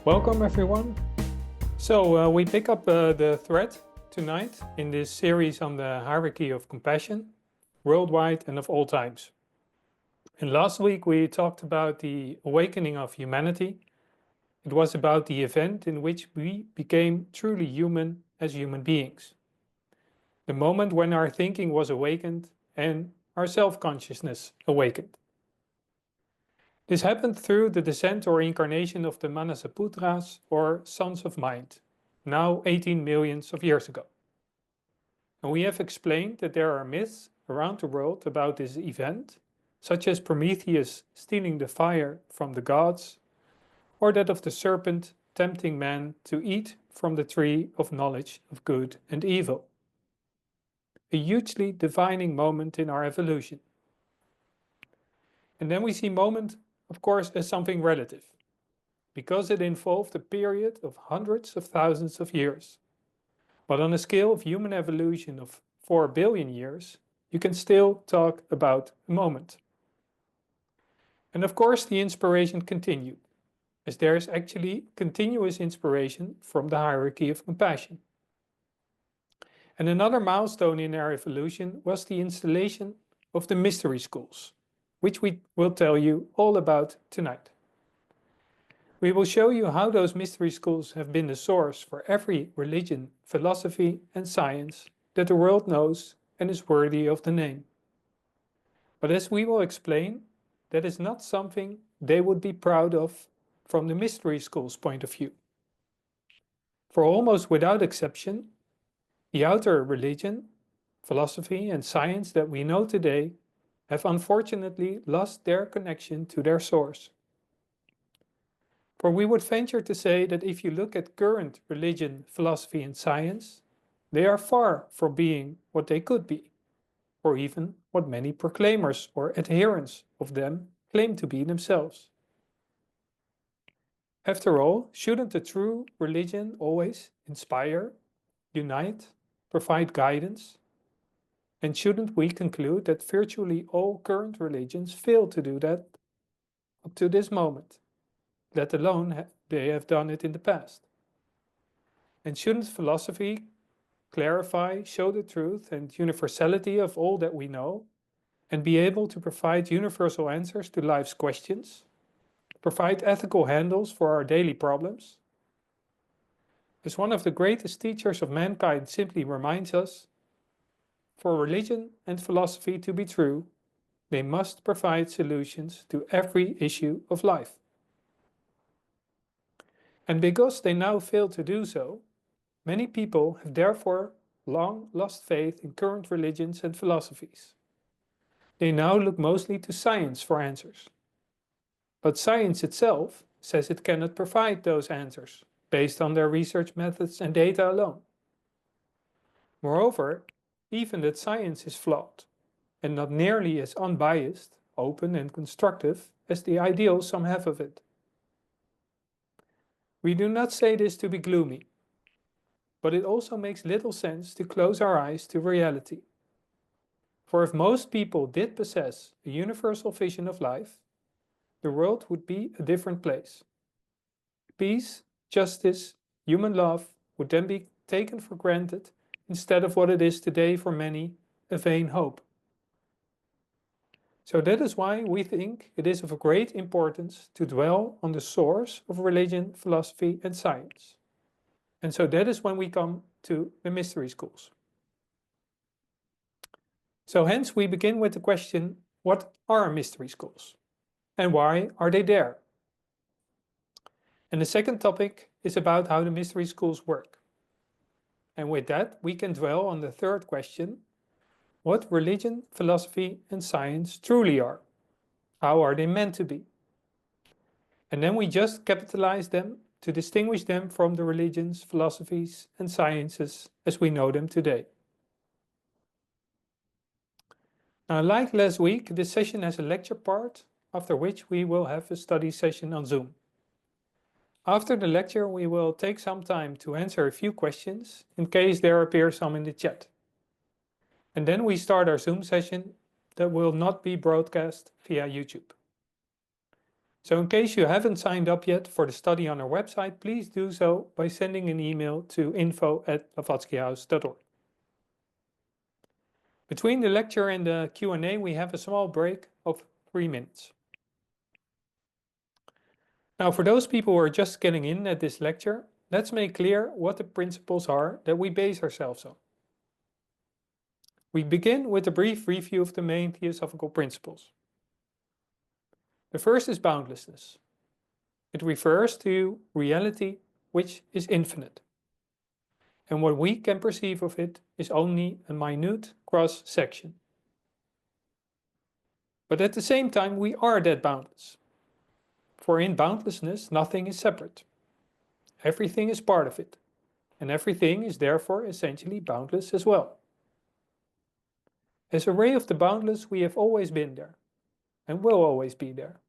Welcome everyone. We pick up the thread tonight in this series on the hierarchy of compassion, worldwide and of all times. And last week we talked about the awakening of humanity. It was about the event in which we became truly human as human beings. The moment when our thinking was awakened and our self-consciousness awakened. This happened through the descent or incarnation of the Manasaputras, or sons of mind, now 18 millions of years ago. And we have explained that there are myths around the world about this event, such as Prometheus stealing the fire from the gods, or that of the serpent tempting man to eat from the tree of knowledge of good and evil. A hugely defining moment in our evolution. And then we see moment, of course, as something relative, because it involved a period of hundreds of thousands of years. But on a scale of human evolution of 4 billion years, you can still talk about a moment. And of course, the inspiration continued, as there is actually continuous inspiration from the hierarchy of compassion. And another milestone in our evolution was the installation of the mystery schools, which we will tell you all about tonight. We will show you how those mystery schools have been the source for every religion, philosophy and science that the world knows and is worthy of the name. But as we will explain, that is not something they would be proud of from the mystery schools' point of view. For almost without exception, the outer religion, philosophy and science that we know today have unfortunately lost their connection to their source. For we would venture to say that if you look at current religion, philosophy and science, they are far from being what they could be, or even what many proclaimers or adherents of them claim to be themselves. After all, shouldn't a true religion always inspire, unite, provide guidance? And shouldn't we conclude that virtually all current religions fail to do that up to this moment, let alone they have done it in the past? And shouldn't philosophy clarify, show the truth and universality of all that we know, and be able to provide universal answers to life's questions, provide ethical handles for our daily problems? As one of the greatest teachers of mankind simply reminds us, for religion and philosophy to be true, they must provide solutions to every issue of life. And because they now fail to do so, many people have therefore long lost faith in current religions and philosophies. They now look mostly to science for answers. But science itself says it cannot provide those answers based on their research methods and data alone. Moreover, even that science is flawed and not nearly as unbiased, open and constructive as the ideal some have of it. We do not say this to be gloomy, but it also makes little sense to close our eyes to reality. For if most people did possess a universal vision of life, the world would be a different place. Peace, justice, human love would then be taken for granted instead of what it is today for many, a vain hope. So that is why we think it is of great importance to dwell on the source of religion, philosophy and science. And so that is when we come to the mystery schools. So hence we begin with the question, what are mystery schools? And why are they there? And the second topic is about how the mystery schools work. And with that, we can dwell on the third question, what religion, philosophy and science truly are. How are they meant to be? And then we just capitalize them to distinguish them from the religions, philosophies and sciences as we know them today. Now, like last week, this session has a lecture part, after which we will have a study session on Zoom. After the lecture, we will take some time to answer a few questions in case there appear some in the chat. And then we start our Zoom session that will not be broadcast via YouTube. So in case you haven't signed up yet for the study on our website, please do so by sending an email to info@blavatskyhouse.org. Between the lecture and the Q&A, we have a small break of 3 minutes. Now, for those people who are just getting in at this lecture, let's make clear what the principles are that we base ourselves on. We begin with a brief review of the main theosophical principles. The first is boundlessness. It refers to reality which is infinite. And what we can perceive of it is only a minute cross-section. But at the same time, we are that boundless. For in boundlessness, nothing is separate. Everything is part of it, and everything is therefore essentially boundless as well. As a ray of the boundless, we have always been there, and will always be there.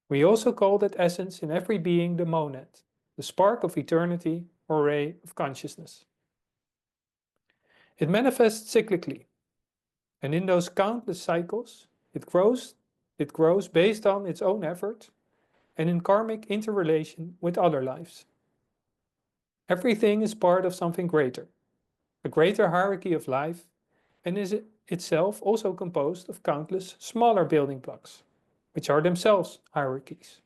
We also call that essence in every being the monad, the spark of eternity or ray of consciousness. It manifests cyclically, and in those countless cycles, it grows based on its own effort and in karmic interrelation with other lives. Everything is part of something greater, a greater hierarchy of life, and is itself also composed of countless smaller building blocks, which are themselves hierarchies.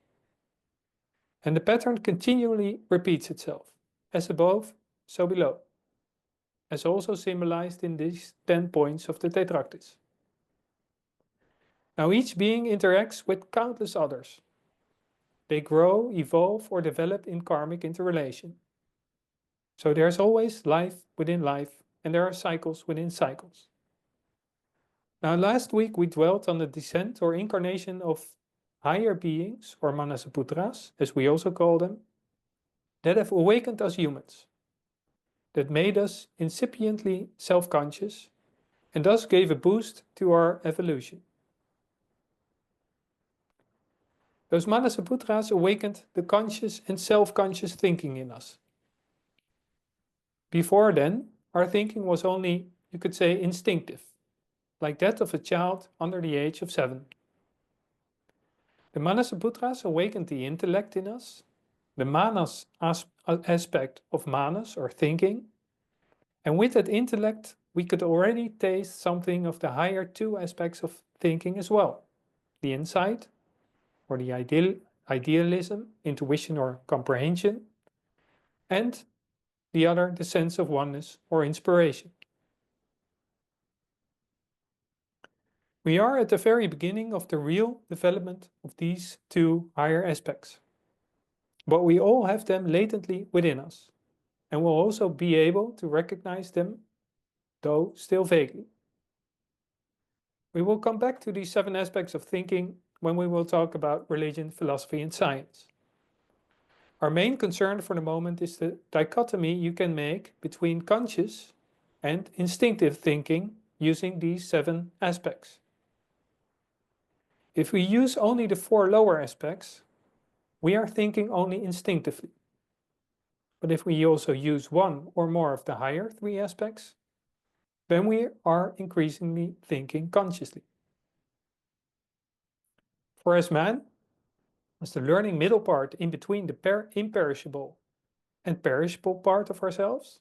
And the pattern continually repeats itself, as above, so below, as also symbolized in these 10 points of the Tetractys. Now each being interacts with countless others. They grow, evolve, or develop in karmic interrelation. So there's always life within life, and there are cycles within cycles. Now last week we dwelt on the descent or incarnation of higher beings, or manasaputras, as we also call them, that have awakened us humans, that made us incipiently self-conscious, and thus gave a boost to our evolution. Those manasaputras awakened the conscious and self-conscious thinking in us. Before then, our thinking was only, you could say, instinctive, like that of a child under the age of 7. The manasaputras awakened the intellect in us, the manas aspect of manas or thinking, and with that intellect we could already taste something of the higher 2 aspects of thinking as well, the insight or the idealism, intuition or comprehension, and the other, the sense of oneness or inspiration. We are at the very beginning of the real development of these 2 higher aspects. But we all have them latently within us, and will also be able to recognize them, though still vaguely. We will come back to these 7 aspects of thinking when we will talk about religion, philosophy, and science. Our main concern for the moment is the dichotomy you can make between conscious and instinctive thinking using these 7 aspects. If we use only the 4 lower aspects, we are thinking only instinctively. But if we also use 1 or more of the higher 3 aspects, then we are increasingly thinking consciously. For as man, as the learning middle part in between the imperishable and perishable part of ourselves,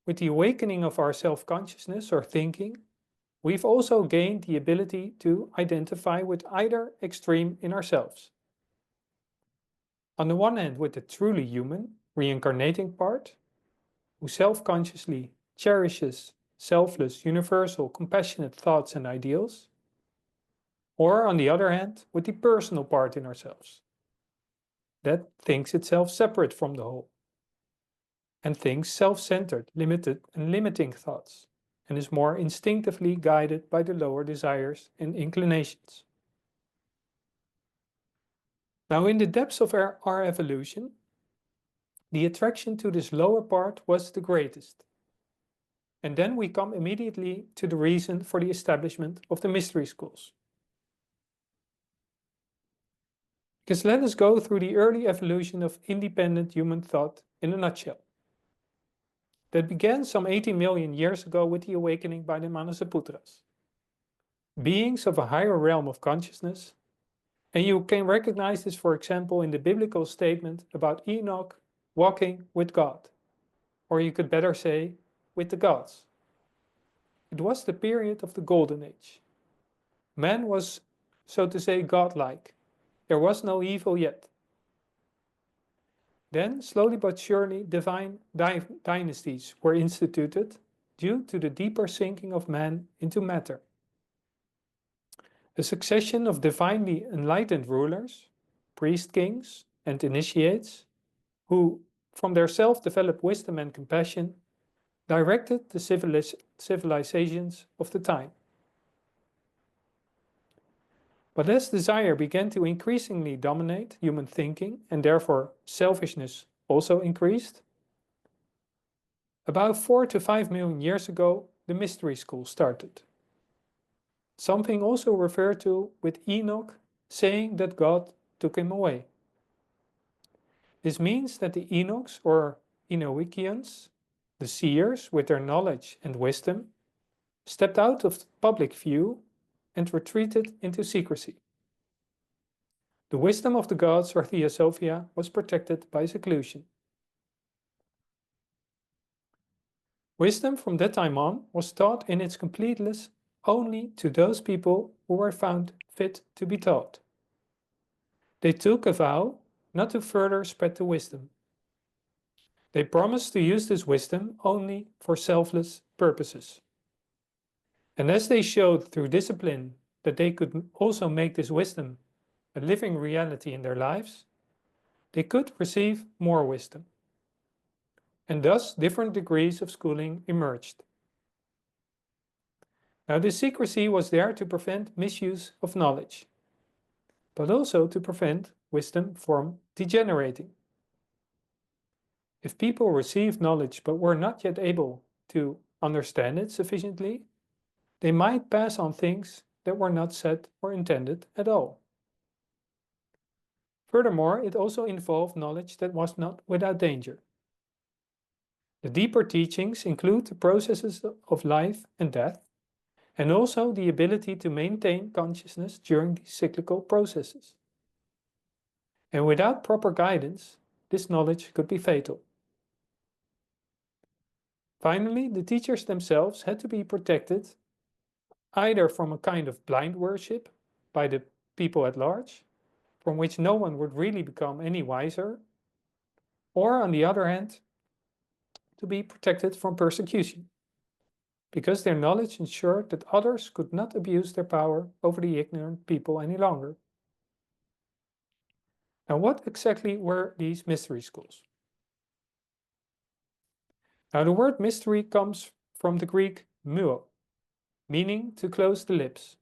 with the awakening of our self-consciousness or thinking, we've also gained the ability to identify with either extreme in ourselves. On the one hand, with the truly human, reincarnating part, who self-consciously cherishes selfless, universal, compassionate thoughts and ideals, or on the other hand, with the personal part in ourselves, that thinks itself separate from the whole, and thinks self-centered, limited and limiting thoughts, and is more instinctively guided by the lower desires and inclinations. Now, in the depths of our evolution, the attraction to this lower part was the greatest. And then we come immediately to the reason for the establishment of the mystery schools. Because let us go through the early evolution of independent human thought in a nutshell. That began some 80 million years ago with the awakening by the Manasaputras. Beings of a higher realm of consciousness, And you can recognize this, for example, in the biblical statement about Enoch walking with God, or you could better say, with the gods. It was the period of the Golden Age. Man was, so to say, godlike. There was no evil yet. Then, slowly but surely, divine dynasties were instituted due to the deeper sinking of man into matter. A succession of divinely enlightened rulers, priest kings, and initiates, who, from their self-developed wisdom and compassion, directed the civilizations of the time. But as desire began to increasingly dominate human thinking, and therefore selfishness also increased, about 4 to 5 million years ago, the mystery school started. Something also referred to with Enoch saying that God took him away. This means that the Enochs, or Enochians, the seers with their knowledge and wisdom, stepped out of public view and retreated into secrecy. The wisdom of the gods, or Theosophia, was protected by seclusion. Wisdom from that time on was taught in its completeness only to those people who were found fit to be taught. They took a vow not to further spread the wisdom. They promised to use this wisdom only for selfless purposes. And as they showed through discipline that they could also make this wisdom a living reality in their lives, they could receive more wisdom. And thus different degrees of schooling emerged. Now this secrecy was there to prevent misuse of knowledge, but also to prevent wisdom from degenerating. If people received knowledge but were not yet able to understand it sufficiently, they might pass on things that were not said or intended at all. Furthermore, it also involved knowledge that was not without danger. The deeper teachings include the processes of life and death, and also the ability to maintain consciousness during these cyclical processes. And without proper guidance, this knowledge could be fatal. Finally, the teachers themselves had to be protected either from a kind of blind worship by the people at large, from which no one would really become any wiser, or on the other hand, to be protected from persecution, because their knowledge ensured that others could not abuse their power over the ignorant people any longer. Now, what exactly were these mystery schools? Now, the word mystery comes from the Greek muo, meaning to close the lips,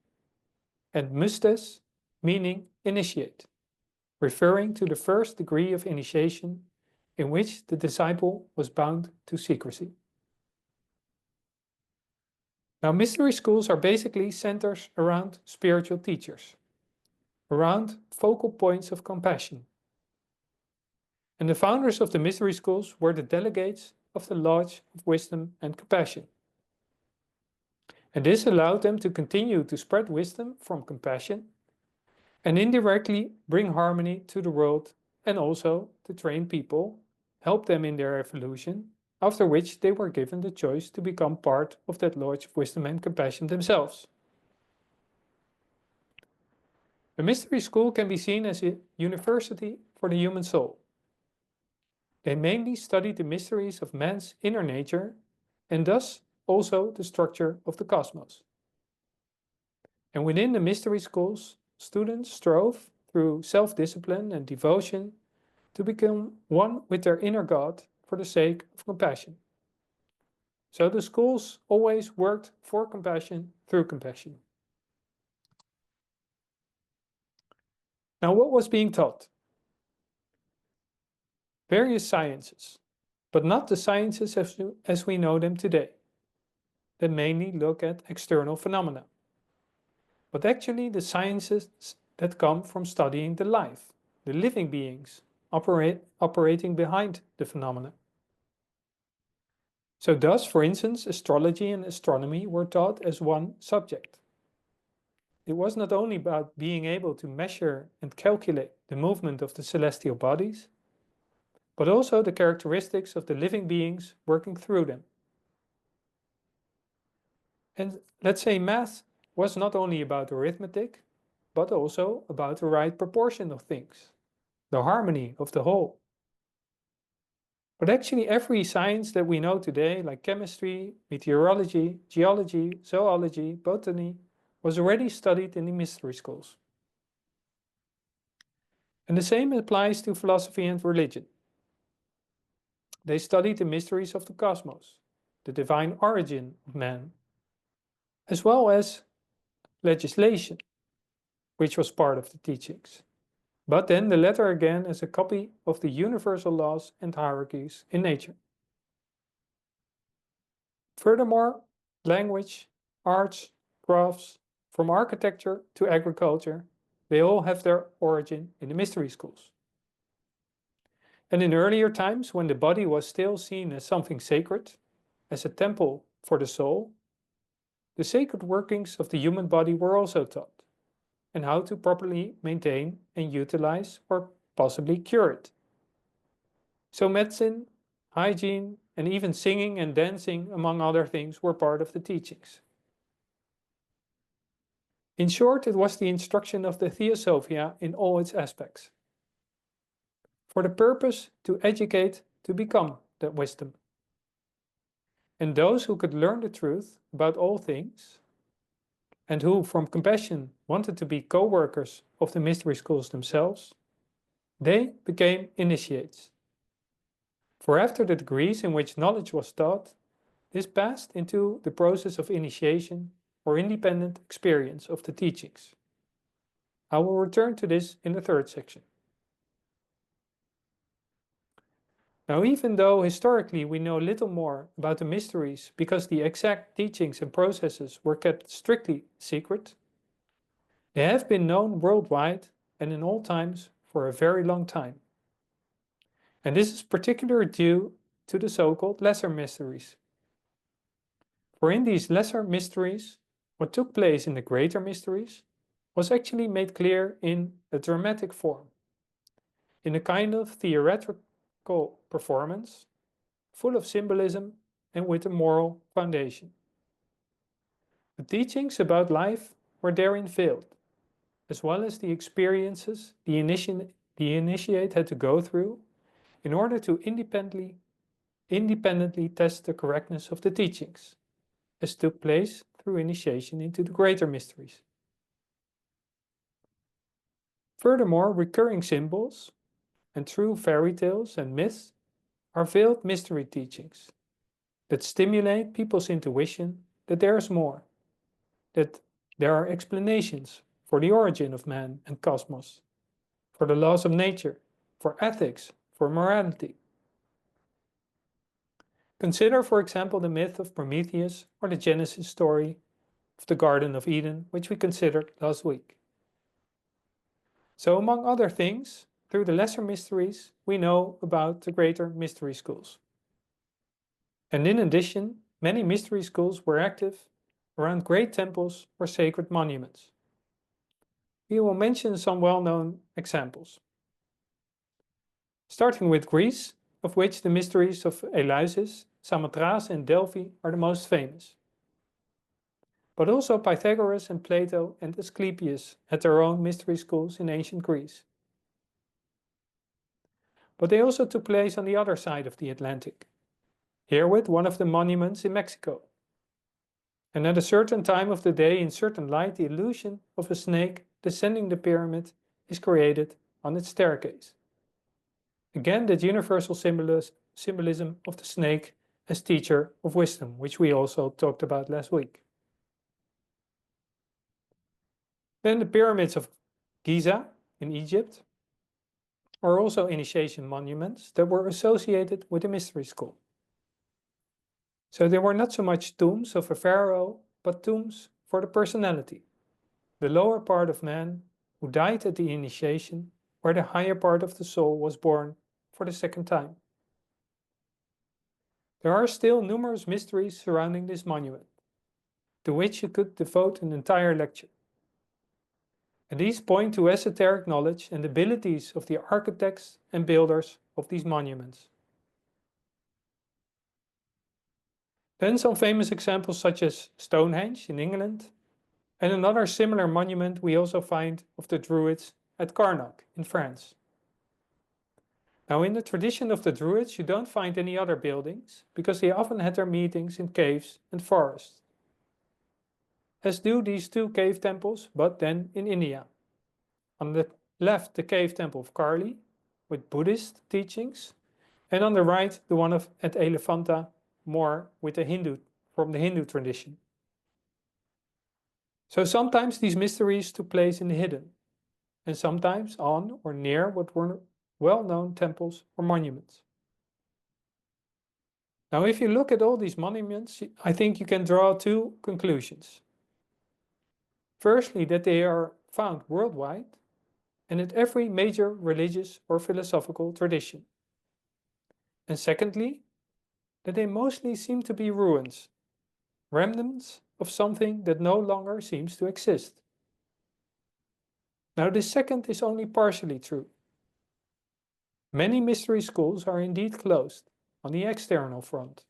and mustes, meaning initiate, referring to the first degree of initiation in which the disciple was bound to secrecy. Now, mystery schools are basically centers around spiritual teachers, around focal points of compassion. And the founders of the mystery schools were the delegates of the Lodge of Wisdom and Compassion. And this allowed them to continue to spread wisdom from compassion and indirectly bring harmony to the world, and also to train people, help them in their evolution, after which they were given the choice to become part of that Lodge of Wisdom and Compassion themselves. A mystery school can be seen as a university for the human soul. They mainly study the mysteries of man's inner nature and thus also the structure of the cosmos. And within the mystery schools, students strove through self-discipline and devotion to become one with their inner God for the sake of compassion. So the schools always worked for compassion through compassion. Now, what was being taught? Various sciences, but not the sciences as we know them today, that mainly look at external phenomena, but actually the sciences that come from studying the life, the living beings operating behind the phenomena. So thus, for instance, astrology and astronomy were taught as one subject. it was not only about being able to measure and calculate the movement of the celestial bodies, but also the characteristics of the living beings working through them. And let's say math was not only about arithmetic, but also about the right proportion of things, the harmony of the whole. But actually every science that we know today, like chemistry, meteorology, geology, zoology, botany, was already studied in the mystery schools. And the same applies to philosophy and religion. They studied the mysteries of the cosmos, the divine origin of man, as well as legislation, which was part of the teachings. But then the latter again as a copy of the universal laws and hierarchies in nature. Furthermore, language, arts, crafts, from architecture to agriculture, they all have their origin in the mystery schools. And in earlier times, when the body was still seen as something sacred, as a temple for the soul, the sacred workings of the human body were also taught, and how to properly maintain and utilize or possibly cure it. So medicine, hygiene, and even singing and dancing, among other things, were part of the teachings. In short, it was the instruction of the Theosophia in all its aspects, for the purpose to educate to become that wisdom. And those who could learn the truth about all things, and who from compassion wanted to be co-workers of the mystery schools themselves, they became initiates. For after the degrees in which knowledge was taught, this passed into the process of initiation or independent experience of the teachings. I will return to this in the third section. Now, even though historically we know little more about the mysteries because the exact teachings and processes were kept strictly secret, they have been known worldwide and in all times for a very long time. And this is particularly due to the so-called lesser mysteries. For in these lesser mysteries, what took place in the greater mysteries was actually made clear in a dramatic form, in a kind of theatrical performance, full of symbolism and with a moral foundation. The teachings about life were therein veiled, as well as the experiences the initiate had to go through in order to independently test the correctness of the teachings, as took place through initiation into the greater mysteries. Furthermore, recurring symbols and true fairy tales and myths are veiled mystery teachings that stimulate people's intuition that there is more, that there are explanations for the origin of man and cosmos, for the laws of nature, for ethics, for morality. Consider, for example, the myth of Prometheus or the Genesis story of the Garden of Eden, which we considered last week. So, among other things, through the lesser mysteries, we know about the greater mystery schools. And in addition, many mystery schools were active around great temples or sacred monuments. We will mention some well-known examples. Starting with Greece, of which the mysteries of Eleusis, Samothrace and Delphi are the most famous. But also Pythagoras and Plato and Asclepius had their own mystery schools in ancient Greece. But they also took place on the other side of the Atlantic, herewith one of the monuments in Mexico. And at a certain time of the day, in certain light, the illusion of a snake descending the pyramid is created on its staircase. Again, that universal symbolism of the snake as teacher of wisdom, which we also talked about last week. Then the pyramids of Giza in Egypt are also initiation monuments that were associated with the mystery school. So they were not so much tombs of a pharaoh, but tombs for the personality, the lower part of man who died at the initiation, where the higher part of the soul was born for the second time. There are still numerous mysteries surrounding this monument, to which you could devote an entire lecture. And these point to esoteric knowledge and abilities of the architects and builders of these monuments. Then some famous examples such as Stonehenge in England, and another similar monument we also find of the Druids at Karnak in France. Now in the tradition of the Druids you don't find any other buildings because they often had their meetings in caves and forests. As do these two cave temples, but then in India. On the left the cave temple of Karli with Buddhist teachings, and on the right the one at Elephanta, more with from the Hindu tradition. So sometimes these mysteries took place in the hidden, and sometimes on or near what were well-known temples or monuments. Now if you look at all these monuments, I think you can draw two conclusions. Firstly, that they are found worldwide and at every major religious or philosophical tradition. And secondly, that they mostly seem to be ruins, remnants of something that no longer seems to exist. Now this second is only partially true. Many mystery schools are indeed closed on the external front,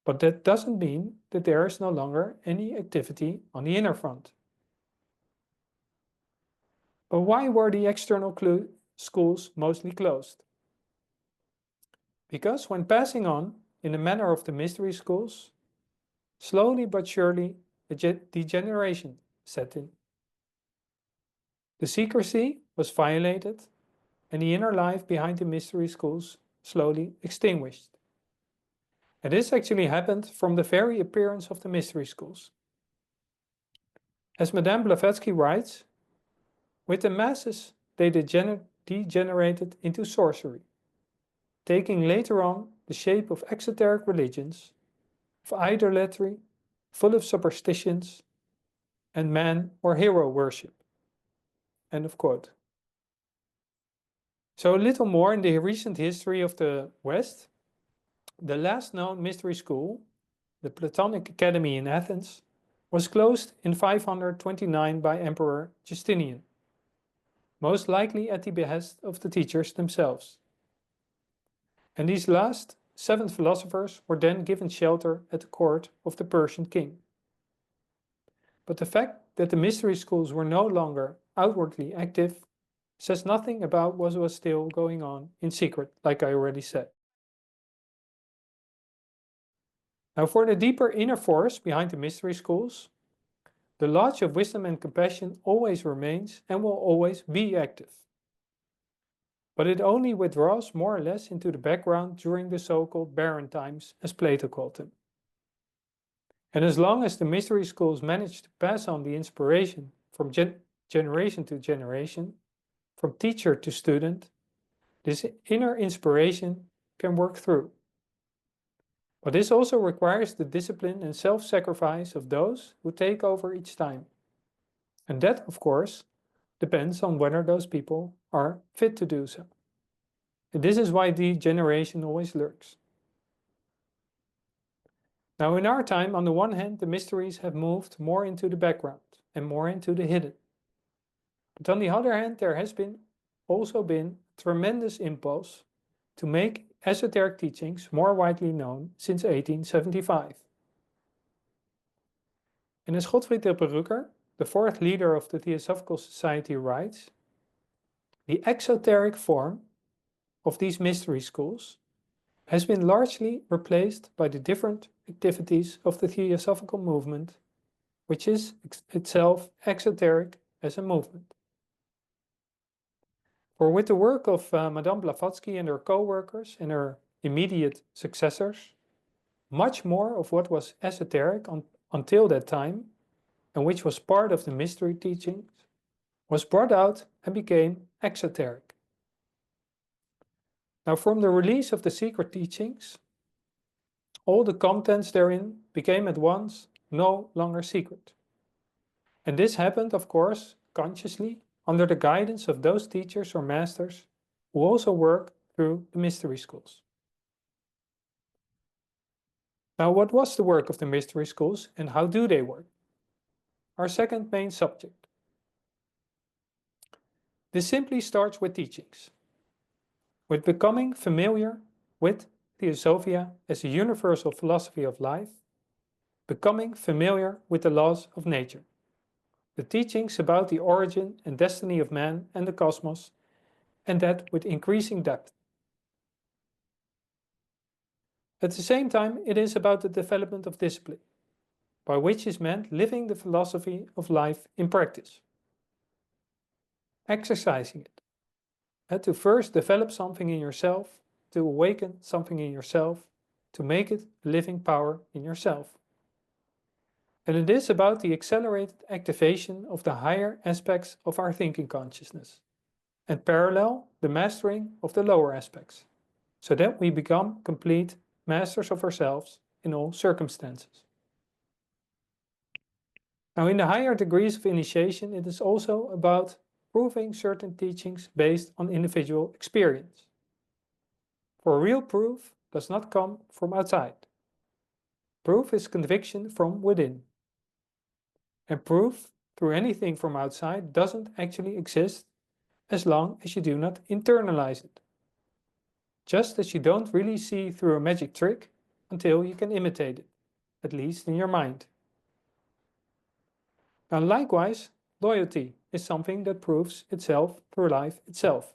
but that doesn't mean that there is no longer any activity on the inner front. But why were the external schools mostly closed? Because when passing on in the manner of the mystery schools, slowly but surely a degeneration set in. The secrecy was violated and the inner life behind the mystery schools slowly extinguished. And this actually happened from the very appearance of the mystery schools. As Madame Blavatsky writes, with the masses they degenerated into sorcery, taking later on the shape of exoteric religions, of idolatry, full of superstitions, and man or hero worship. End of quote. So a little more in the recent history of the West. The last known mystery school, the Platonic Academy in Athens, was closed in 529 by Emperor Justinian, most likely at the behest of the teachers themselves. And these last 7 philosophers were then given shelter at the court of the Persian king. But the fact that the mystery schools were no longer outwardly active says nothing about what was still going on in secret, like I already said. Now for the deeper inner force behind the mystery schools, the Lodge of Wisdom and Compassion always remains and will always be active. But it only withdraws more or less into the background during the so-called barren times, as Plato called them. And as long as the mystery schools manage to pass on the inspiration from generation to generation, from teacher to student, this inner inspiration can work through. But this also requires the discipline and self-sacrifice of those who take over each time. And that, of course, depends on whether those people are fit to do so. And this is why degeneration always lurks. Now in our time, on the one hand, the mysteries have moved more into the background and more into the hidden. But on the other hand, there has also been tremendous impulse to make esoteric teachings more widely known since 1875. And as Gottfried de Perrucker, the 4th leader of the Theosophical Society, writes, the exoteric form of these mystery schools has been largely replaced by the different activities of the Theosophical movement, which is itself exoteric as a movement. For with the work of Madame Blavatsky and her co-workers and her immediate successors, much more of what was esoteric until that time, and which was part of the mystery teachings, was brought out and became exoteric. Now from the release of the secret teachings, all the contents therein became at once no longer secret. And this happened, of course, consciously, under the guidance of those teachers or masters who also work through the mystery schools. Now, what was the work of the mystery schools and how do they work? Our second main subject. This simply starts with teachings, with becoming familiar with Theosophia as a universal philosophy of life, becoming familiar with the laws of nature, the teachings about the origin and destiny of man and the cosmos, and that with increasing depth. At the same time, it is about the development of discipline, by which is meant living the philosophy of life in practice, exercising it, and to first develop something in yourself, to awaken something in yourself, to make it a living power in yourself. And it is about the accelerated activation of the higher aspects of our thinking consciousness, and parallel the mastering of the lower aspects, so that we become complete masters of ourselves in all circumstances. Now, in the higher degrees of initiation, it is also about proving certain teachings based on individual experience. For real proof does not come from outside. Proof is conviction from within. And proof through anything from outside doesn't actually exist as long as you do not internalize it. Just as you don't really see through a magic trick until you can imitate it, at least in your mind. Now, likewise, loyalty is something that proves itself through life itself.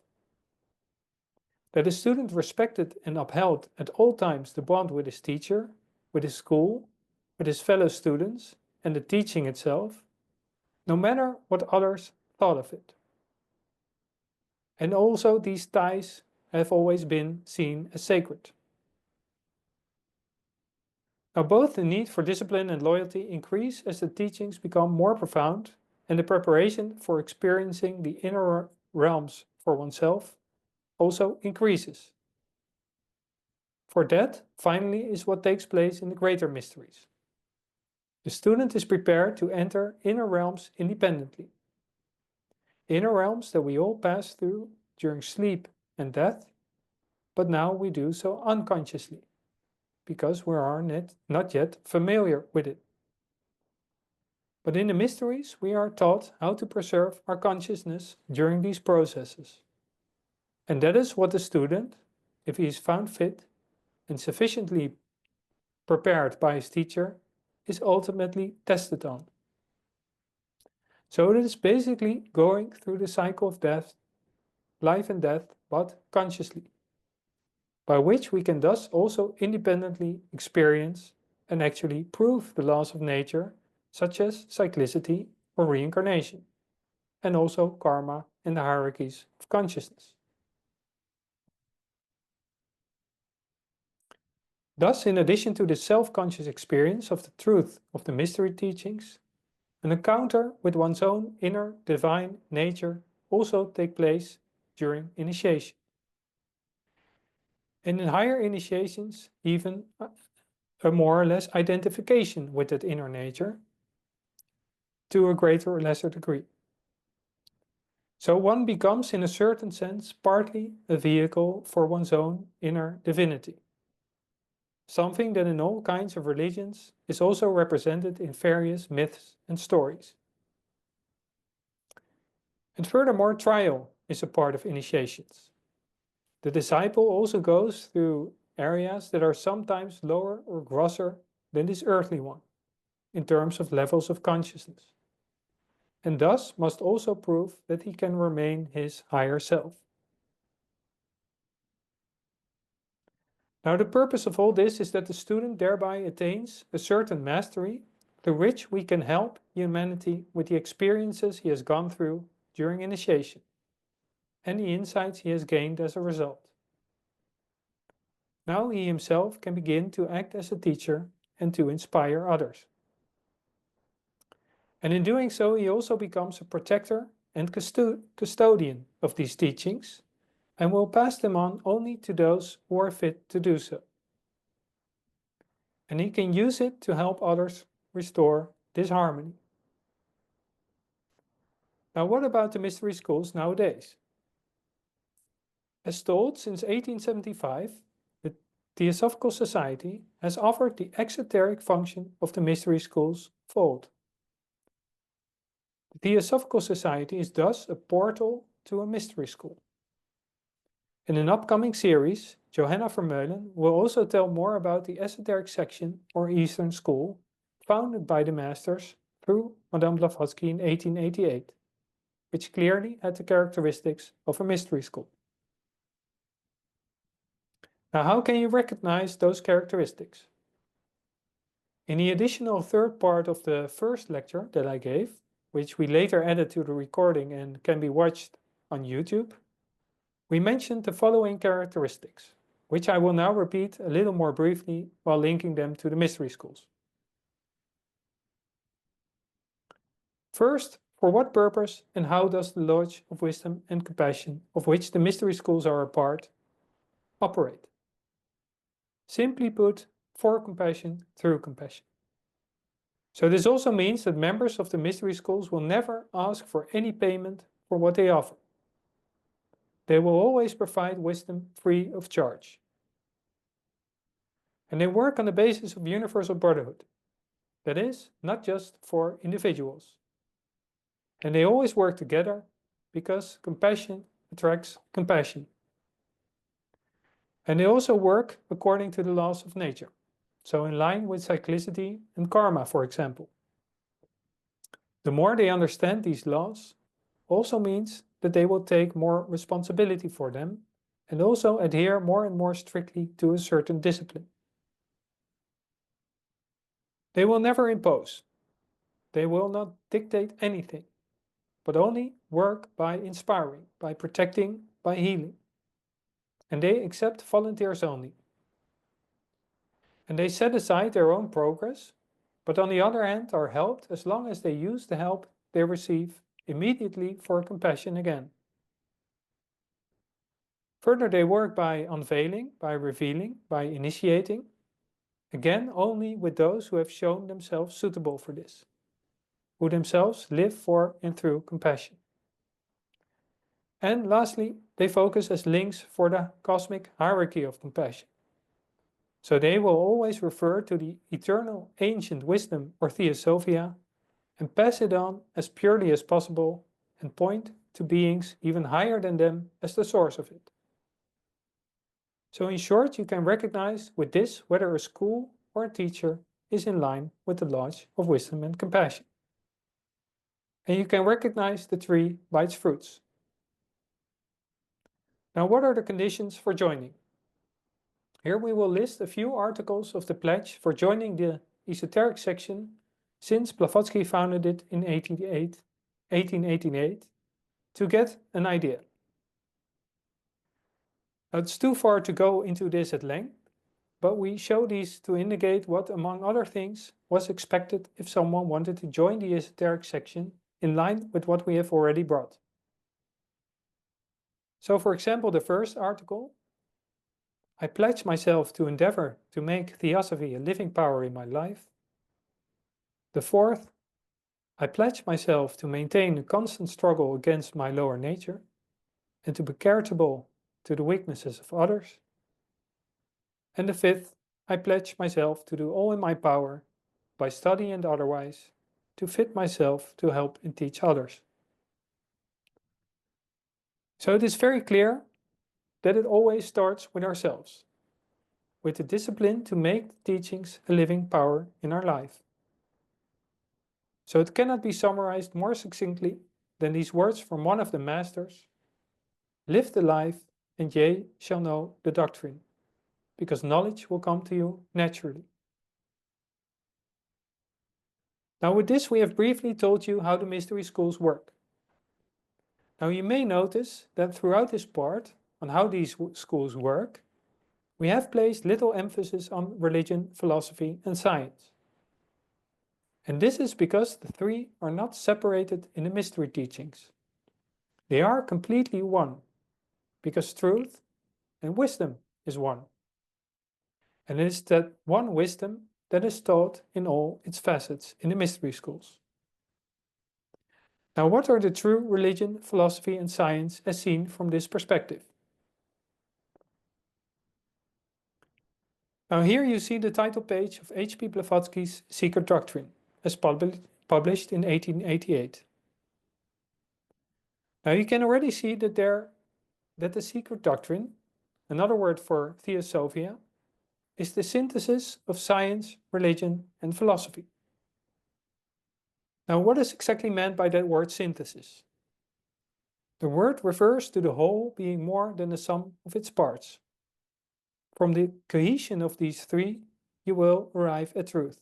That a student respected and upheld at all times the bond with his teacher, with his school, with his fellow students, and the teaching itself, no matter what others thought of it. And also these ties have always been seen as sacred. Now both the need for discipline and loyalty increase as the teachings become more profound and the preparation for experiencing the inner realms for oneself also increases. For that, finally, is what takes place in the greater mysteries. The student is prepared to enter inner realms independently. Inner realms that we all pass through during sleep and death, but now we do so unconsciously, because we are not yet familiar with it. But in the mysteries, we are taught how to preserve our consciousness during these processes. And that is what the student, if he is found fit and sufficiently prepared by his teacher, is ultimately tested on. So it is basically going through the cycle of death, life and death, but consciously, by which we can thus also independently experience and actually prove the laws of nature, such as cyclicity or reincarnation, and also karma and the hierarchies of consciousness. Thus, in addition to the self-conscious experience of the truth of the mystery teachings, an encounter with one's own inner divine nature also takes place during initiation. And in higher initiations, even a more or less identification with that inner nature to a greater or lesser degree. So one becomes, in a certain sense, partly a vehicle for one's own inner divinity. Something that in all kinds of religions is also represented in various myths and stories. And furthermore, trial is a part of initiations. The disciple also goes through areas that are sometimes lower or grosser than this earthly one, in terms of levels of consciousness, and thus must also prove that he can remain his higher self. Now, the purpose of all this is that the student thereby attains a certain mastery through which we can help humanity with the experiences he has gone through during initiation and the insights he has gained as a result. Now he himself can begin to act as a teacher and to inspire others. And in doing so, he also becomes a protector and custodian of these teachings and will pass them on only to those who are fit to do so. And he can use it to help others restore this harmony. Now, what about the mystery schools nowadays? As told, since 1875, the Theosophical Society has offered the exoteric function of the mystery schools fold. The Theosophical Society is thus a portal to a mystery school. In an upcoming series, Johanna Vermeulen will also tell more about the esoteric section or Eastern School founded by the Masters through Madame Blavatsky in 1888, which clearly had the characteristics of a mystery school. Now, how can you recognize those characteristics? In the additional third part of the first lecture that I gave, which we later added to the recording and can be watched on YouTube, we mentioned the following characteristics, which I will now repeat a little more briefly while linking them to the mystery schools. First, for what purpose and how does the Lodge of Wisdom and Compassion, of which the mystery schools are a part, operate? Simply put, for compassion, through compassion. So this also means that members of the mystery schools will never ask for any payment for what they offer. They will always provide wisdom free of charge. And they work on the basis of universal brotherhood. That is, not just for individuals. And they always work together because compassion attracts compassion. And they also work according to the laws of nature, so in line with cyclicity and karma, for example. The more they understand these laws also means that they will take more responsibility for them and also adhere more and more strictly to a certain discipline. They will never impose. They will not dictate anything, but only work by inspiring, by protecting, by healing. And they accept volunteers only. And they set aside their own progress, but on the other hand are helped as long as they use the help they receive immediately for compassion again. Further, they work by unveiling, by revealing, by initiating, again only with those who have shown themselves suitable for this, who themselves live for and through compassion. And lastly, they focus as links for the cosmic hierarchy of compassion. So they will always refer to the eternal ancient wisdom or Theosophia and pass it on as purely as possible and point to beings even higher than them as the source of it. So in short, you can recognize with this whether a school or a teacher is in line with the Lodge of Wisdom and Compassion. And you can recognize the tree by its fruits. Now, what are the conditions for joining? Here we will list a few articles of the pledge for joining the esoteric section since Blavatsky founded it in 1888 to get an idea. Now, it's too far to go into this at length, but we show these to indicate what, among other things, was expected if someone wanted to join the esoteric section in line with what we have already brought. So, for example, the first article, I pledge myself to endeavor to make Theosophy a living power in my life. The fourth, I pledge myself to maintain a constant struggle against my lower nature and to be charitable to the weaknesses of others. And the fifth, I pledge myself to do all in my power, by study and otherwise, to fit myself to help and teach others. So it is very clear that it always starts with ourselves, with the discipline to make the teachings a living power in our life. So it cannot be summarized more succinctly than these words from one of the masters: live the life, and ye shall know the doctrine, because knowledge will come to you naturally. Now with this we have briefly told you how the mystery schools work. Now you may notice that throughout this part on how these schools work, we have placed little emphasis on religion, philosophy and science. And this is because the three are not separated in the mystery teachings. They are completely one, because truth and wisdom is one. And it is that one wisdom that is taught in all its facets in the mystery schools. Now, what are the true religion, philosophy and science as seen from this perspective? Now here you see the title page of H.P. Blavatsky's Secret Doctrine, as published in 1888. Now you can already see that the secret doctrine, another word for Theosophia, is the synthesis of science, religion, and philosophy. Now, what is exactly meant by that word synthesis? The word refers to the whole being more than the sum of its parts. From the cohesion of these three, you will arrive at truth.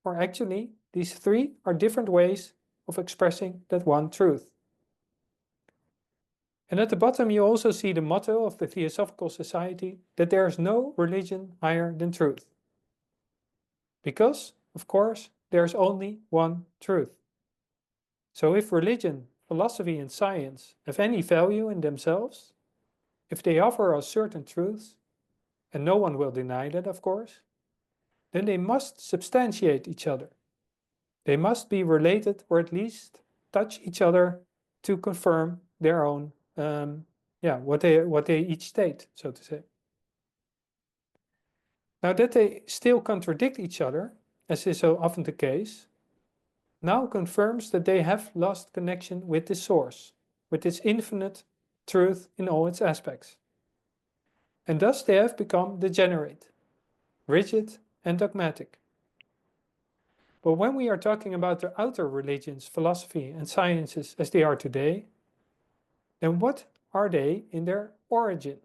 Or actually, these three are different ways of expressing that one truth. And at the bottom, you also see the motto of the Theosophical Society that there is no religion higher than truth. Because, of course, there is only one truth. So if religion, philosophy, and science have any value in themselves, if they offer us certain truths, and no one will deny that, of course, then they must substantiate each other. They must be related or at least touch each other to confirm their own, what they each state, so to say. Now that they still contradict each other, as is so often the case, now confirms that they have lost connection with the source, with its infinite truth in all its aspects. And thus they have become degenerate, rigid, and dogmatic. But when we are talking about the outer religions, philosophy, and sciences as they are today, then what are they in their origin?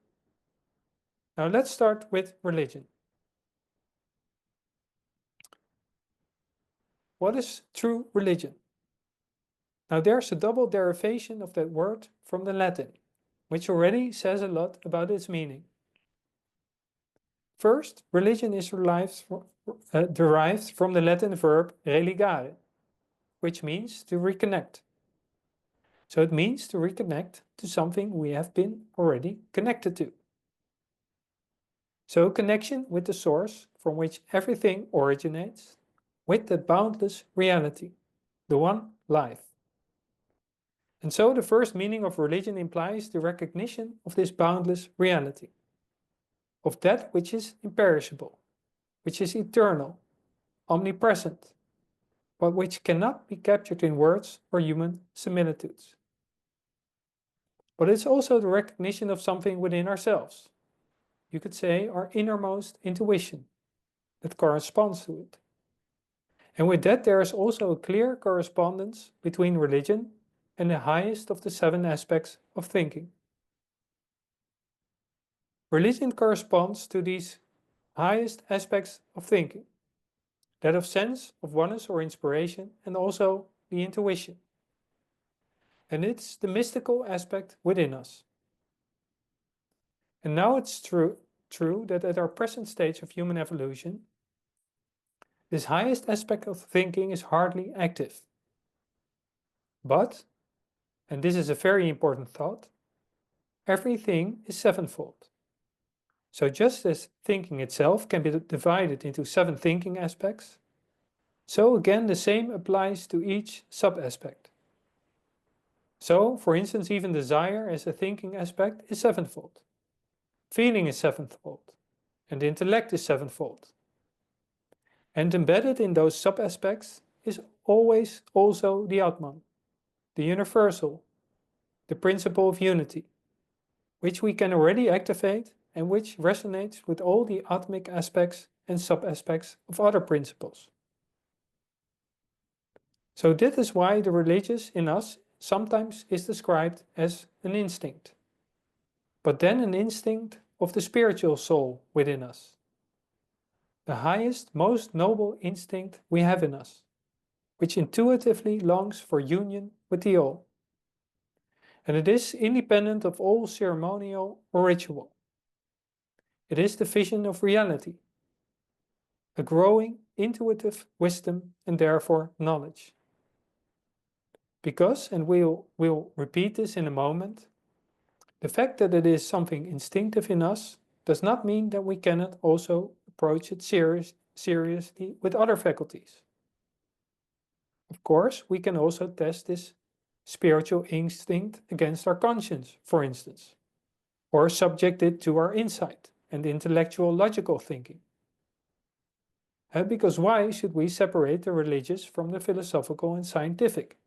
Now let's start with religion. What is true religion? Now there's a double derivation of that word from the Latin, which already says a lot about its meaning. First, religion is derived from the Latin verb religare, which means to reconnect. So it means to reconnect to something we have been already connected to. So connection with the source from which everything originates, with the boundless reality, the one life. And so the first meaning of religion implies the recognition of this boundless reality, of that which is imperishable, which is eternal, omnipresent, but which cannot be captured in words or human similitudes. But it's also the recognition of something within ourselves. You could say our innermost intuition that corresponds to it. And with that, there is also a clear correspondence between religion and the highest of the 7 aspects of thinking. Religion corresponds to these highest aspects of thinking, that of sense, of oneness or inspiration, and also the intuition. And it's the mystical aspect within us. And now it's true that at our present stage of human evolution, this highest aspect of thinking is hardly active. But, and this is a very important thought, everything is sevenfold. So just as thinking itself can be divided into 7 thinking aspects, so again the same applies to each sub-aspect. So, for instance, even desire as a thinking aspect is sevenfold. Feeling is sevenfold, and intellect is sevenfold. And embedded in those sub-aspects is always also the Atman, the universal, the principle of unity, which we can already activate and which resonates with all the atomic aspects and sub-aspects of other principles. So that is why the religious in us sometimes is described as an instinct, but then an instinct of the spiritual soul within us, the highest, most noble instinct we have in us, which intuitively longs for union with the all. And it is independent of all ceremonial or ritual. It is the vision of reality, a growing intuitive wisdom and therefore knowledge. Because, and we'll repeat this in a moment, the fact that it is something instinctive in us does not mean that we cannot also approach it seriously with other faculties. Of course, we can also test this spiritual instinct against our conscience, for instance, or subject it to our insight and intellectual logical thinking. Because why should we separate the religious from the philosophical and scientific?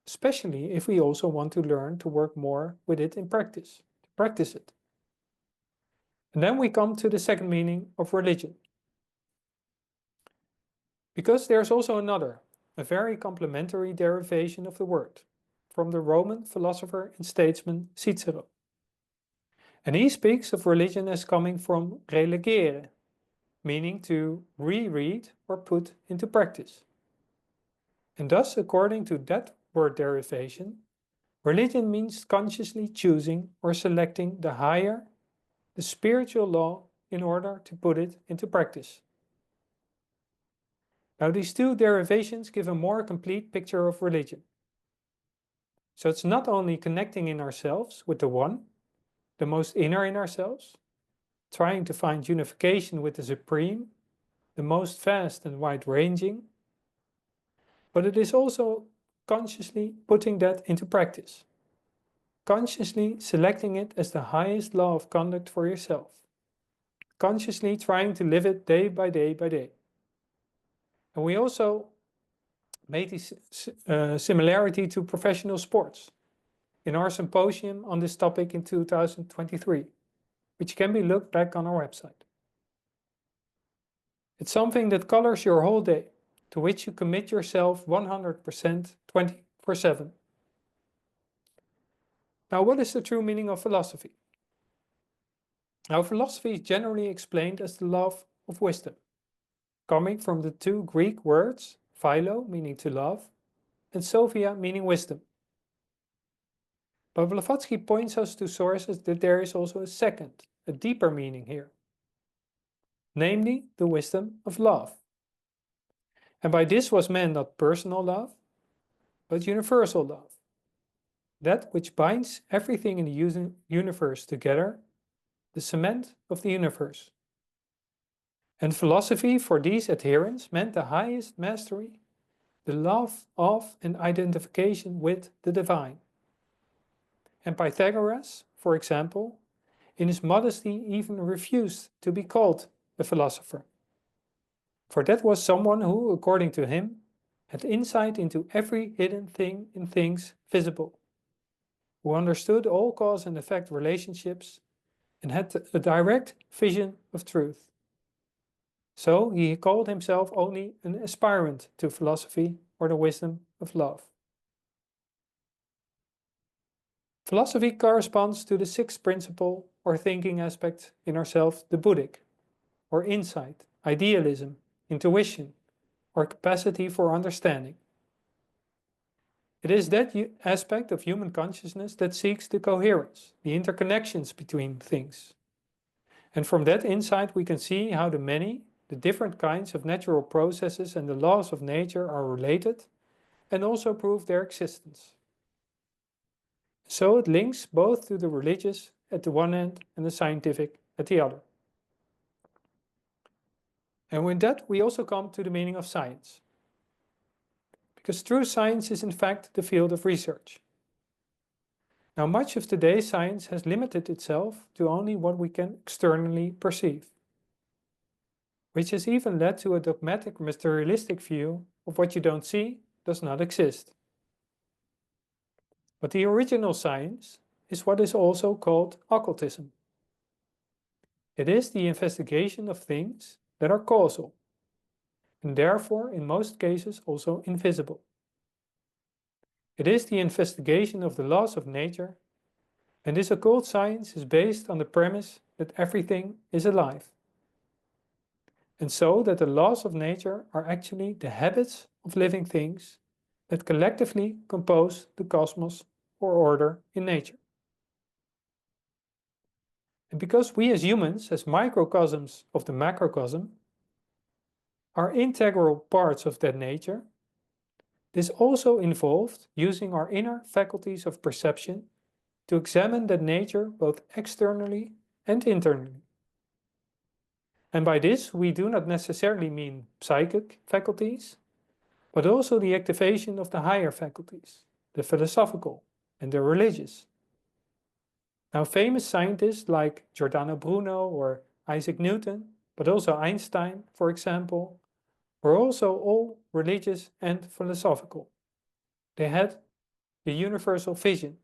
especially if we also want to learn to work more with it in practice, to practice it. And then we come to the second meaning of religion. Because there's also another, a very complementary derivation of the word, from the Roman philosopher and statesman Cicero. And he speaks of religion as coming from relegere, meaning to reread or put into practice. And thus, according to that word derivation, religion means consciously choosing or selecting the higher, the spiritual law in order to put it into practice. Now, these two derivations give a more complete picture of religion. So it's not only connecting in ourselves with the one, the most inner in ourselves, trying to find unification with the Supreme, the most vast and wide-ranging, but it is also consciously putting that into practice, consciously selecting it as the highest law of conduct for yourself, consciously trying to live it day by day by day. And we also made this similarity to professional sports in our symposium on this topic in 2023, which can be looked back on our website. It's something that colors your whole day, to which you commit yourself 100% 24/7. Now, what is the true meaning of philosophy? Now, philosophy is generally explained as the love of wisdom, coming from the two Greek words, philo, meaning to love, and sophia, meaning wisdom. But Blavatsky points us to sources that there is also a second, a deeper meaning here, namely the wisdom of love. And by this was meant not personal love, but universal love. That which binds everything in the universe together, the cement of the universe. And philosophy for these adherents meant the highest mastery, the love of and identification with the divine. And Pythagoras, for example, in his modesty even refused to be called a philosopher. For that was someone who, according to him, had insight into every hidden thing in things visible, who understood all cause and effect relationships and had a direct vision of truth. So he called himself only an aspirant to philosophy or the wisdom of love. Philosophy corresponds to the sixth principle or thinking aspect in ourselves, the Buddhic, or insight, idealism, intuition, or capacity for understanding. It is that aspect of human consciousness that seeks the coherence, the interconnections between things. And from that insight we can see how the different kinds of natural processes and the laws of nature are related and also prove their existence. So it links both to the religious at the one end and the scientific at the other. And with that we also come to the meaning of science. Because true science is in fact the field of research. Now, much of today's science has limited itself to only what we can externally perceive, which has even led to a dogmatic materialistic view of what you don't see does not exist. But the original science is what is also called occultism. It is the investigation of things that are causal, and therefore in most cases also invisible. It is the investigation of the laws of nature, and this occult science is based on the premise that everything is alive. And so that the laws of nature are actually the habits of living things that collectively compose the cosmos or order in nature. And because we as humans, as microcosms of the macrocosm, are integral parts of that nature, this also involved using our inner faculties of perception to examine that nature both externally and internally. And by this we do not necessarily mean psychic faculties, but also the activation of the higher faculties, the philosophical and the religious. Now, famous scientists like Giordano Bruno or Isaac Newton, but also Einstein, for example, were also all religious and philosophical. They had the universal vision.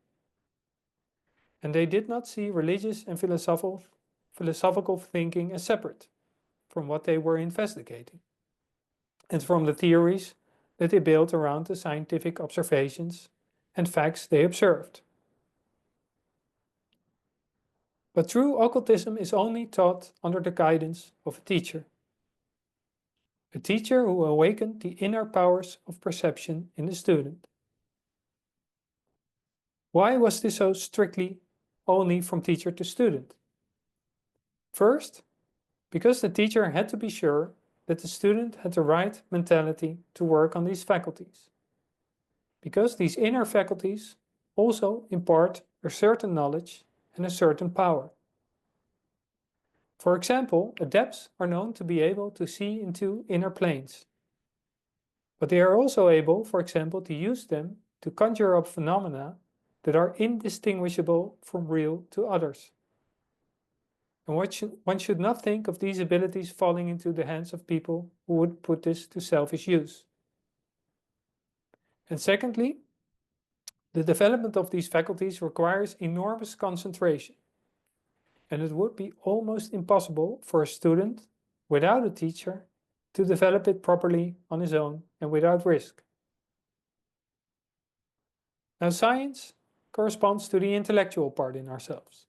And they did not see religious and philosophical thinking as separate from what they were investigating, and from the theories that they built around the scientific observations and facts they observed. But true occultism is only taught under the guidance of a teacher who awakened the inner powers of perception in the student. Why was this so strictly only from teacher to student? First, because the teacher had to be sure that the student had the right mentality to work on these faculties. Because these inner faculties also impart a certain knowledge and a certain power. For example, adepts are known to be able to see into inner planes. But they are also able, for example, to use them to conjure up phenomena that are indistinguishable from real to others. And one should not think of these abilities falling into the hands of people who would put this to selfish use. And secondly, the development of these faculties requires enormous concentration. And it would be almost impossible for a student, without a teacher, to develop it properly on his own and without risk. Now, science corresponds to the intellectual part in ourselves,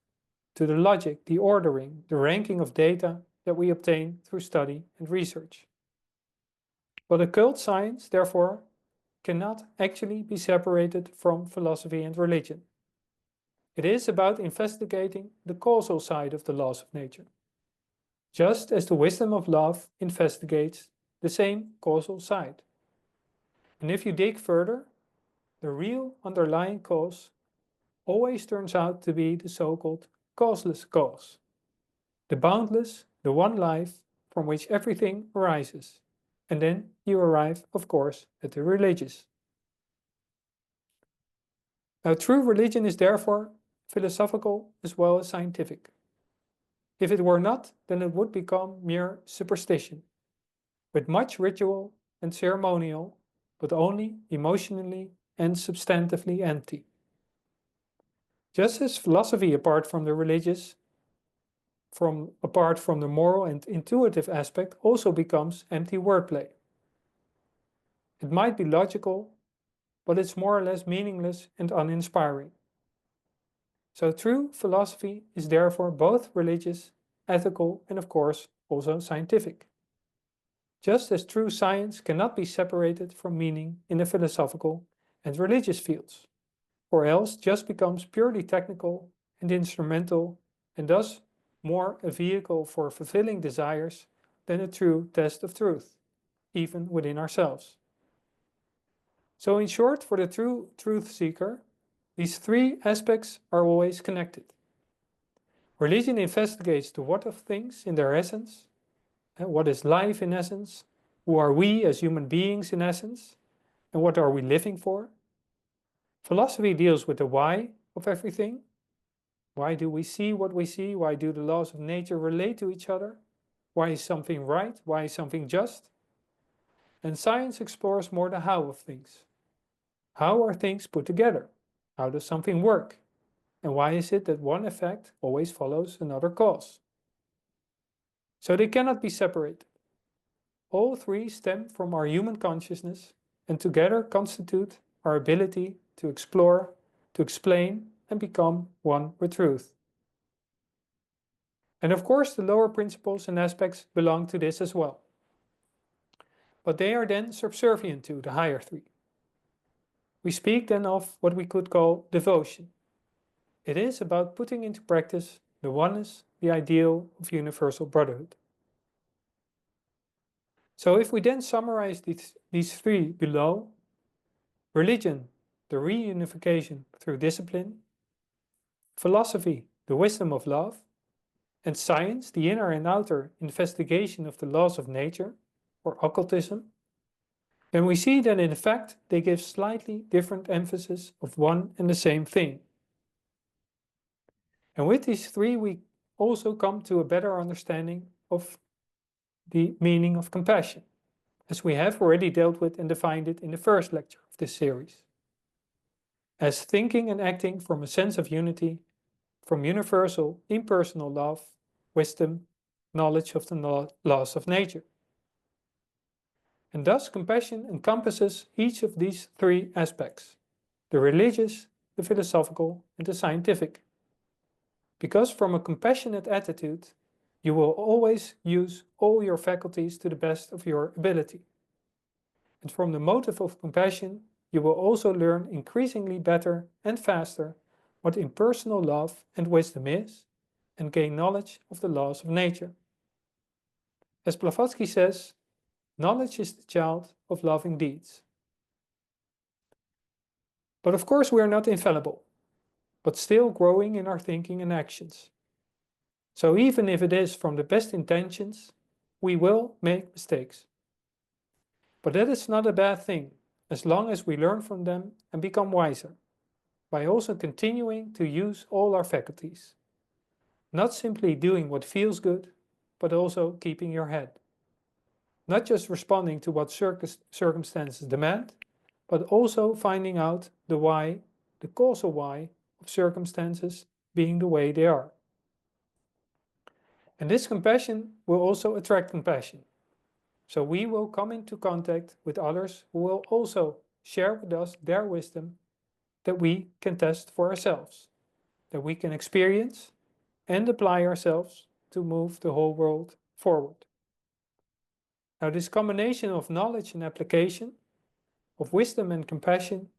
to the logic, the ordering, the ranking of data that we obtain through study and research. But occult science, therefore, cannot actually be separated from philosophy and religion. It is about investigating the causal side of the laws of nature, just as the wisdom of love investigates the same causal side. And if you dig further, the real underlying cause always turns out to be the so-called causeless cause, the boundless, the one life from which everything arises. And then you arrive, of course, at the religious. Now, true religion is therefore philosophical as well as scientific. If it were not, then it would become mere superstition, with much ritual and ceremonial, but only emotionally and substantively empty. Just as philosophy, apart from the religious, apart from the moral and intuitive aspect, also becomes empty wordplay. It might be logical, but it's more or less meaningless and uninspiring. So true philosophy is therefore both religious, ethical, and of course also scientific. Just as true science cannot be separated from meaning in the philosophical and religious fields, or else just becomes purely technical and instrumental, and thus more a vehicle for fulfilling desires than a true test of truth, even within ourselves. So in short, for the true truth seeker, these three aspects are always connected. Religion investigates the what of things in their essence, and what is life in essence, who are we as human beings in essence, and what are we living for. Philosophy deals with the why of everything. Why do we see what we see? Why do the laws of nature relate to each other? Why is something right? Why is something just? And science explores more the how of things. How are things put together? How does something work? And why is it that one effect always follows another cause? So they cannot be separated. All three stem from our human consciousness and together constitute our ability to explore, to explain, and become one with truth. And of course, the lower principles and aspects belong to this as well. But they are then subservient to the higher three. We speak then of what we could call devotion. It is about putting into practice the oneness, the ideal of universal brotherhood. So if we then summarize these three below, religion, the reunification through discipline, philosophy, the wisdom of love, and science, the inner and outer investigation of the laws of nature, or occultism, then we see that in fact they give slightly different emphasis of one and the same thing. And with these three we also come to a better understanding of the meaning of compassion, as we have already dealt with and defined it in the first lecture of this series. as thinking and acting from a sense of unity, from universal, impersonal love, wisdom, knowledge of the laws of nature. And thus compassion encompasses each of these three aspects: the religious, the philosophical, and the scientific. Because from a compassionate attitude, you will always use all your faculties to the best of your ability. And from the motive of compassion, you will also learn increasingly better and faster what impersonal love and wisdom is, and gain knowledge of the laws of nature. As Blavatsky says, knowledge is the child of loving deeds. But of course we are not infallible, but still growing in our thinking and actions. So even if it is from the best intentions, we will make mistakes. But that is not a bad thing, as long as we learn from them and become wiser, by also continuing to use all our faculties. Not simply doing what feels good, but also keeping your head. Not just responding to what circumstances demand, but also finding out the why, the causal why of circumstances being the way they are. And this compassion will also attract compassion. So we will come into contact with others who will also share with us their wisdom that we can test for ourselves, that we can experience and apply ourselves to move the whole world forward. Now, this combination of knowledge and application, of wisdom and compassion,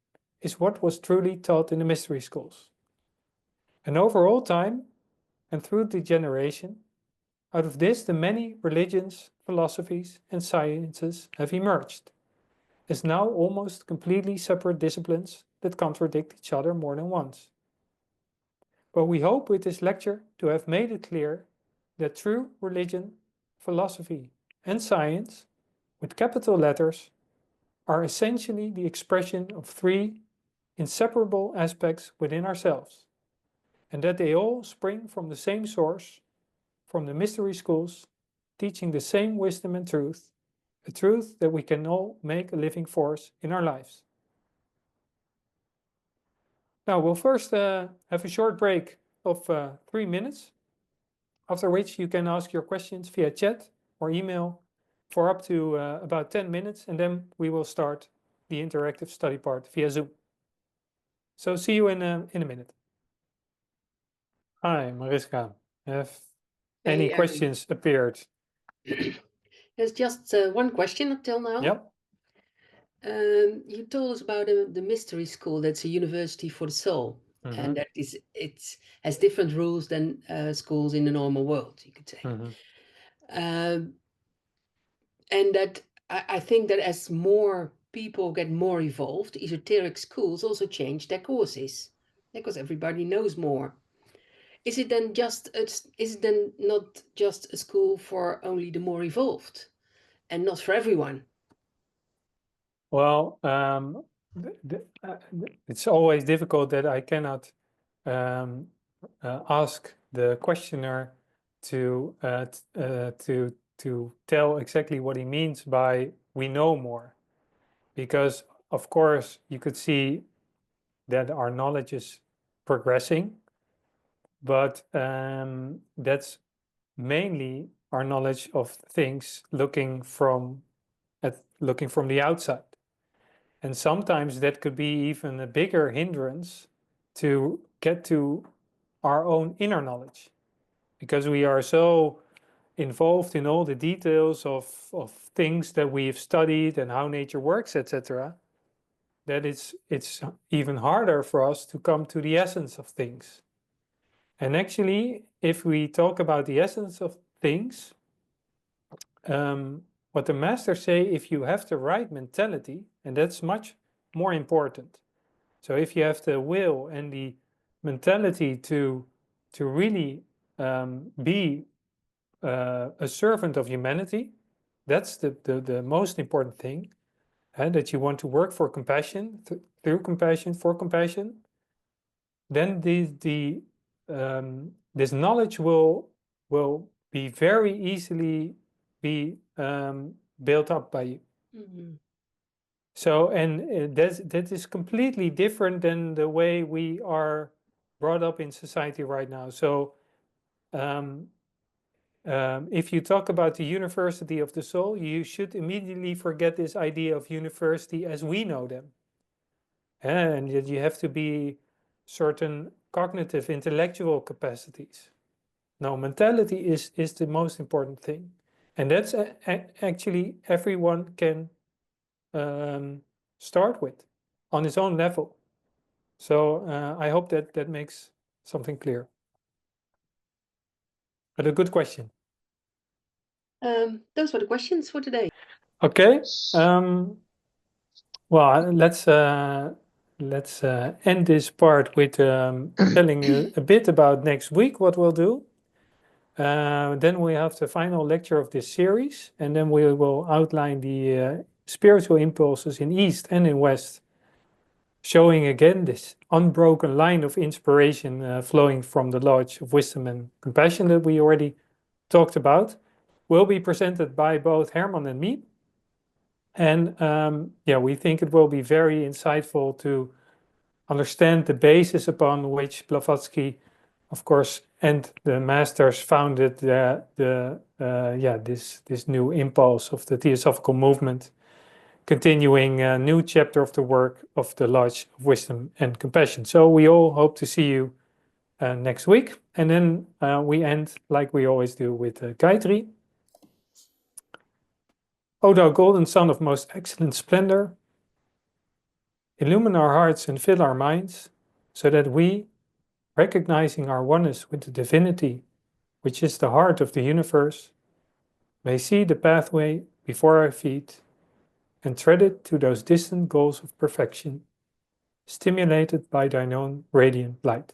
is what was truly taught in the mystery schools. And over all time, and through the generation, out of this the many religions, philosophies, and sciences have emerged, as now almost completely separate disciplines that contradict each other more than once. But we hope with this lecture to have made it clear that true religion, philosophy, and science, with capital letters, are essentially the expression of three inseparable aspects within ourselves, and that they all spring from the same source, from the mystery schools, teaching the same wisdom and truth, a truth that we can all make a living force in our lives. Now, we'll first have a short break of 3 minutes, after which you can ask your questions via chat or email for up to about 10 minutes, and then we will start the interactive study part via Zoom. So see you in a minute. Hi, Mariska. Have any questions appeared? There's just one question until now. Yep. You told us about the mystery school. That's a university for the soul, and that it has different rules than schools in the normal world, you could say. And that I think that as more people get more evolved, esoteric schools also change their courses because everybody knows more. Is it then not just a school for only the more evolved, and not for everyone? Well, it's always difficult that I cannot ask the questioner to tell exactly what he means by "we know more," because of course you could see that our knowledge is progressing, but that's mainly our knowledge of things looking from the outside. And sometimes that could be even a bigger hindrance to get to our own inner knowledge, because we are so involved in all the details of things that we've studied and how nature works, etc., that it's even harder for us to come to the essence of things. And actually, if we talk about the essence of things, what the masters say, if you have the right mentality, and that's much more important. So if you have the will and the mentality to really be a servant of humanity, that's the most important thing, and that you want to work for compassion, through compassion, for compassion, then this knowledge will be very easily be built up by you. So, and that is completely different than the way we are brought up in society right now. So, um, if you talk about the university of the soul, you should immediately forget this idea of university as we know them. And that you have to be certain cognitive, intellectual capacities. No, mentality is the most important thing. And that's actually everyone can start with on his own level. So I hope that that makes something clear. But a good question. Those were the questions for today. Okay. Well, let's end this part with telling you a bit about next week, what we'll do. Then we have the final lecture of this series, and then we will outline the spiritual impulses in East and in West, showing again this unbroken line of inspiration flowing from the Lodge of Wisdom and Compassion that we already talked about, will be presented by both Herman and me. And yeah, we think it will be very insightful to understand the basis upon which Blavatsky, of course, and the masters founded this new impulse of the Theosophical movement, continuing a new chapter of the work of the Lodge of Wisdom and Compassion. So we all hope to see you next week. And then we end, like we always do, with Gayatri. O thou golden sun of most excellent splendor, illumine our hearts and fill our minds, so that we, recognizing our oneness with the divinity, which is the heart of the universe, may see the pathway before our feet and tread it to those distant goals of perfection, stimulated by thine own radiant light.